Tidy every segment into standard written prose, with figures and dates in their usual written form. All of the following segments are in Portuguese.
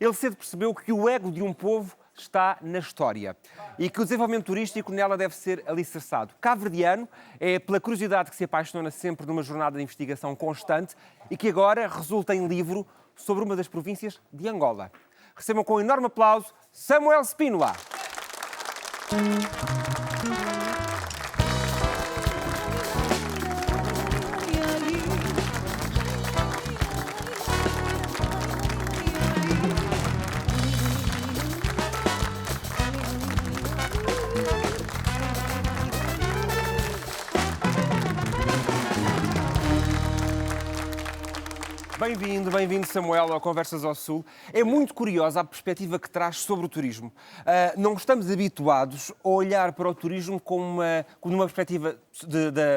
Ele cedo percebeu que o ego de um povo está na história e que o desenvolvimento turístico nela deve ser alicerçado. Cabo-verdiano é pela curiosidade que se apaixona sempre numa jornada de investigação constante e que agora resulta em livro sobre uma das províncias de Angola. Recebam com um enorme aplauso Samuel Spínola. Bem-vindo, Samuel, ao Conversas ao Sul. É muito curiosa a perspectiva que traz sobre o turismo. Não estamos habituados a olhar para o turismo como numa perspectiva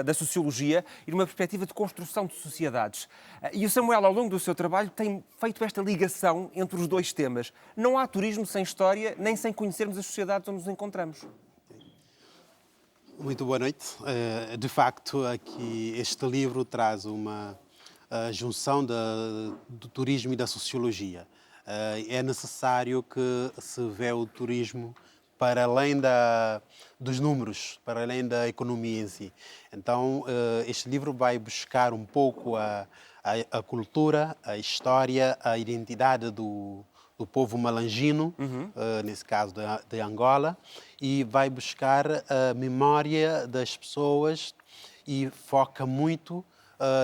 da sociologia e numa perspectiva de construção de sociedades. E o Samuel, ao longo do seu trabalho, tem feito esta ligação entre os dois temas. Não há turismo sem história, nem sem conhecermos as sociedades onde nos encontramos. Muito boa noite. De facto, aqui este livro traz uma junção do turismo e da sociologia. É necessário que se vê o turismo para além dos números, para além da economia em si. Então, este livro vai buscar um pouco a cultura, a história, a identidade do povo malangino, nesse caso de Angola, e vai buscar a memória das pessoas e foca muito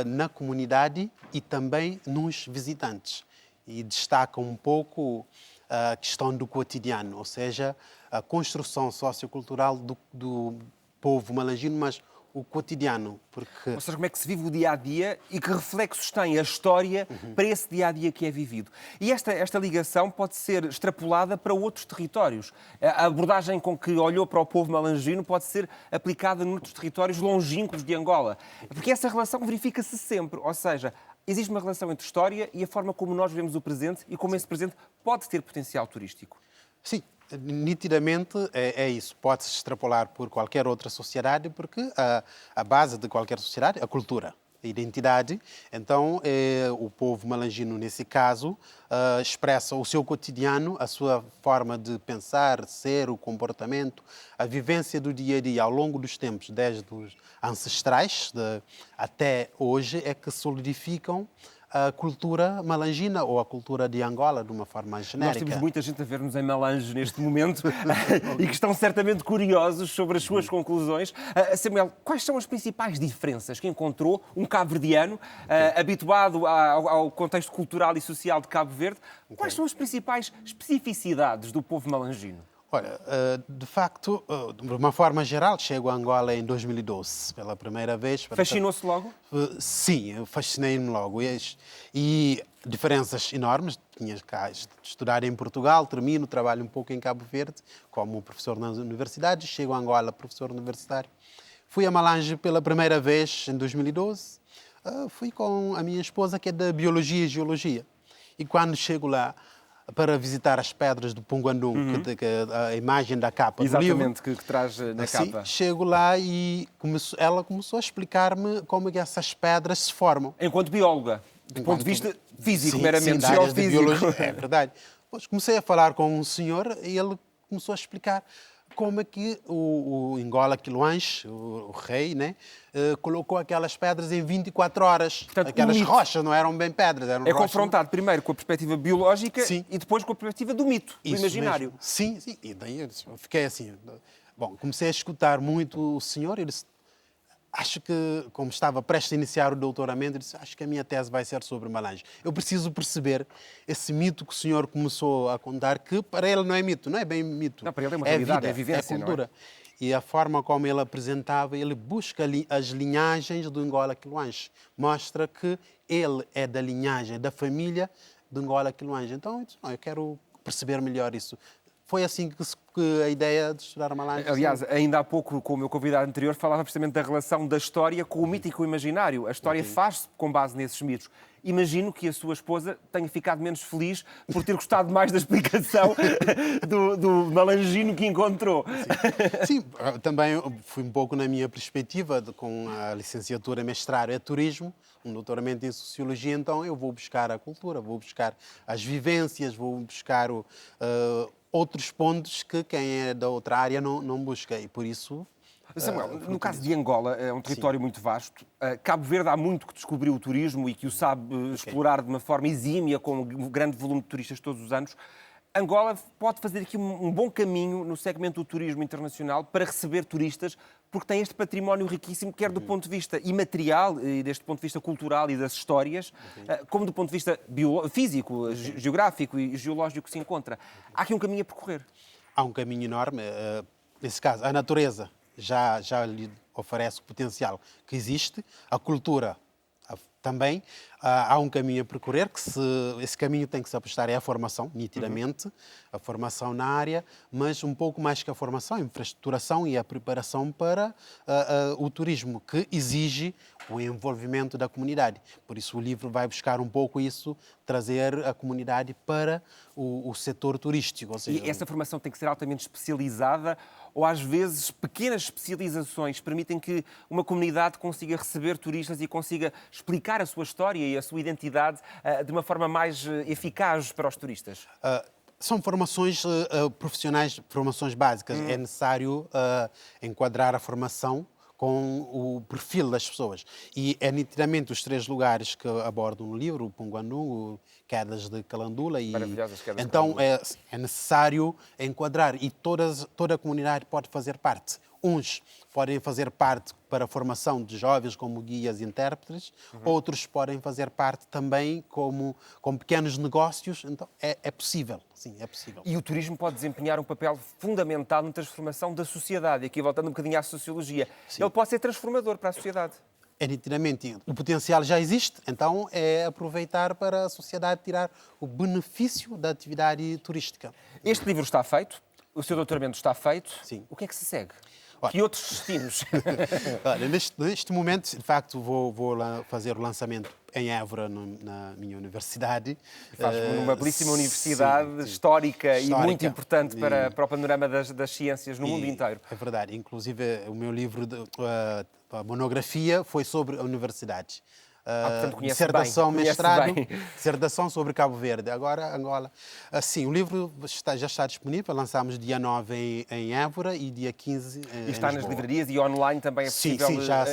na comunidade e também nos visitantes. E destaca um pouco a questão do cotidiano, ou seja, a construção sociocultural do povo malangino, mas o cotidiano, porque... Ou seja, como é que se vive o dia-a-dia e que reflexos tem a história para esse dia-a-dia que é vivido. E esta ligação pode ser extrapolada para outros territórios. A abordagem com que olhou para o povo malangino pode ser aplicada noutros territórios longínquos de Angola. Porque essa relação verifica-se sempre. Ou seja, existe uma relação entre história e a forma como nós vemos o presente e como esse presente pode ter potencial turístico. Sim. Nitidamente é isso. Pode-se extrapolar por qualquer outra sociedade, porque a base de qualquer sociedade é a cultura, a identidade. Então, o povo malangino, nesse caso, expressa o seu cotidiano, a sua forma de pensar, ser, o comportamento, a vivência do dia a dia ao longo dos tempos, desde os ancestrais até hoje, é que solidificam a cultura malangina ou a cultura de Angola, de uma forma genérica. Nós temos muita gente a ver-nos em Malange neste momento e que estão certamente curiosos sobre as suas conclusões. Samuel, quais são as principais diferenças que encontrou um cabo-verdiano habituado ao contexto cultural e social de Cabo Verde? Quais são as principais especificidades do povo malangino? Olha, de facto, de uma forma geral, chego a Angola em 2012, pela primeira vez. Fascinou-se logo? Sim, eu fascinei-me logo. E diferenças enormes. Tinha cá estudar em Portugal, termino, trabalho um pouco em Cabo Verde, como professor na universidade, chego a Angola, professor universitário. Fui a Malange pela primeira vez em 2012. Fui com a minha esposa, que é da Biologia e Geologia. E quando chego lá, para visitar as pedras do Punguandum, a imagem da capa do livro. Exatamente, que traz na assim, capa. Chego lá e ela começou a explicar-me como é que essas pedras se formam. Enquanto bióloga, do ponto de vista físico, meramente da área de geofísico. biologia, é verdade. Pois comecei a falar com um senhor e ele começou a explicar como é que o Ngola Quiloanche, o rei, né, colocou aquelas pedras em 24 horas. Portanto, aquelas rochas não eram bem pedras, eram rochas. Confrontado primeiro com a perspectiva biológica Sim. E depois com a perspectiva do mito, do imaginário. Mesmo. Sim, sim. E daí eu fiquei assim. Bom, comecei a escutar muito o senhor e disse, acho que, como estava prestes a iniciar o doutoramento, disse, acho que a minha tese vai ser sobre Malange. Eu preciso perceber esse mito que o senhor começou a contar, que para ele não é mito, não é bem mito. Não, para ele é uma realidade, vida, é vivência, é cultura. não é? E a forma como ele apresentava, ele busca as linhagens do Ngola Quiloanche. Mostra que ele é da linhagem, da família do Ngola Quiloanche. Então, eu quero perceber melhor isso. foi assim que a ideia de estudar Malange. Aliás, ainda há pouco, com o meu convidado anterior, falava precisamente da relação da história com o mito e com o imaginário. A história faz-se com base nesses mitos. Imagino que a sua esposa tenha ficado menos feliz por ter gostado mais da explicação do malangino que encontrou. Sim, também fui um pouco na minha perspectiva, com a licenciatura mestrado em turismo, um doutoramento em sociologia, então eu vou buscar a cultura, vou buscar as vivências, vou buscar outros pontos que quem é da outra área não busca, e por isso... Samuel, no caso de Angola, é um território muito vasto. Cabo Verde há muito que descobriu o turismo e que o sabe explorar de uma forma exímia, com um grande volume de turistas todos os anos. Angola pode fazer aqui um bom caminho no segmento do turismo internacional para receber turistas, porque tem este património riquíssimo, quer do ponto de vista imaterial e deste ponto de vista cultural e das histórias, como do ponto de vista físico, geográfico e geológico que se encontra. Há aqui um caminho a percorrer. Há um caminho enorme. Nesse caso, a natureza já lhe oferece o potencial que existe, a cultura também. Há um caminho a percorrer, esse caminho tem que se apostar é a formação, nitidamente, a formação na área, mas um pouco mais que a formação, a infraestruturação e a preparação para o turismo, que exige o envolvimento da comunidade. Por isso o livro vai buscar um pouco isso, trazer a comunidade para o setor turístico. Ou seja, e essa formação tem que ser altamente especializada, ou às vezes pequenas especializações permitem que uma comunidade consiga receber turistas e consiga explicar a sua história e a sua identidade de uma forma mais eficaz para os turistas? São formações profissionais, formações básicas. É necessário enquadrar a formação com o perfil das pessoas. E é nitidamente os 3 lugares que abordam no livro, o Punguanu, Quedas de Calandula e... Maravilhosas Quedas de Então Calandula. é necessário enquadrar e toda a comunidade pode fazer parte. Uns podem fazer parte para a formação de jovens como guias e intérpretes, outros podem fazer parte também como pequenos negócios. Então é possível, sim, é possível. E o turismo pode desempenhar um papel fundamental na transformação da sociedade. Aqui voltando um bocadinho à sociologia. Sim. Ele pode ser transformador para a sociedade. É nitidamente, o potencial já existe, então é aproveitar para a sociedade tirar o benefício da atividade turística. Este livro está feito, o seu doutoramento está feito. Sim. O que é que se segue? Olha, que outros destinos? Olha, neste momento, de facto, vou fazer o lançamento em Évora, na minha universidade. Faz numa belíssima universidade histórica e muito importante para o panorama das ciências no mundo inteiro. É verdade. Inclusive, o meu livro, a monografia, foi sobre a universidade. Portanto, dissertação, mestrado, bem. dissertação sobre Cabo Verde. Agora, Angola. Sim, o livro já está disponível. Lançámos dia 9 em Évora e dia 15 em Lisboa. E está nas livrarias e online também é possível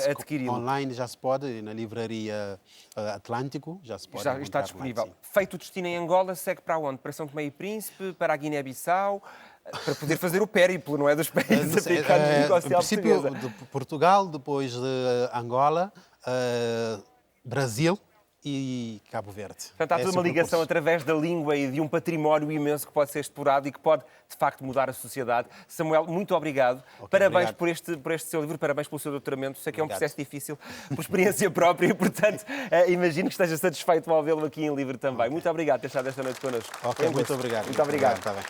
adquiri-lo. Online já se pode, na livraria Atlântico já se pode. Já está disponível. Lá, feito o destino em Angola, segue para onde? Para São Tomé e Príncipe, para a Guiné-Bissau, para poder fazer o périplo, não é? Dos países africanos de negocial princípio portuguesa. De Portugal, depois de Angola, Brasil e Cabo Verde. Portanto, há toda uma ligação através da língua e de um património imenso que pode ser explorado e que pode, de facto, mudar a sociedade. Samuel, muito obrigado. Parabéns obrigado. por este seu livro, parabéns pelo seu doutoramento. Sei que é um processo difícil, por experiência própria, e, portanto, imagino que esteja satisfeito ao vê-lo aqui em livro também. Muito obrigado por ter estado esta noite connosco. Muito obrigado. Muito obrigado. Tá bem.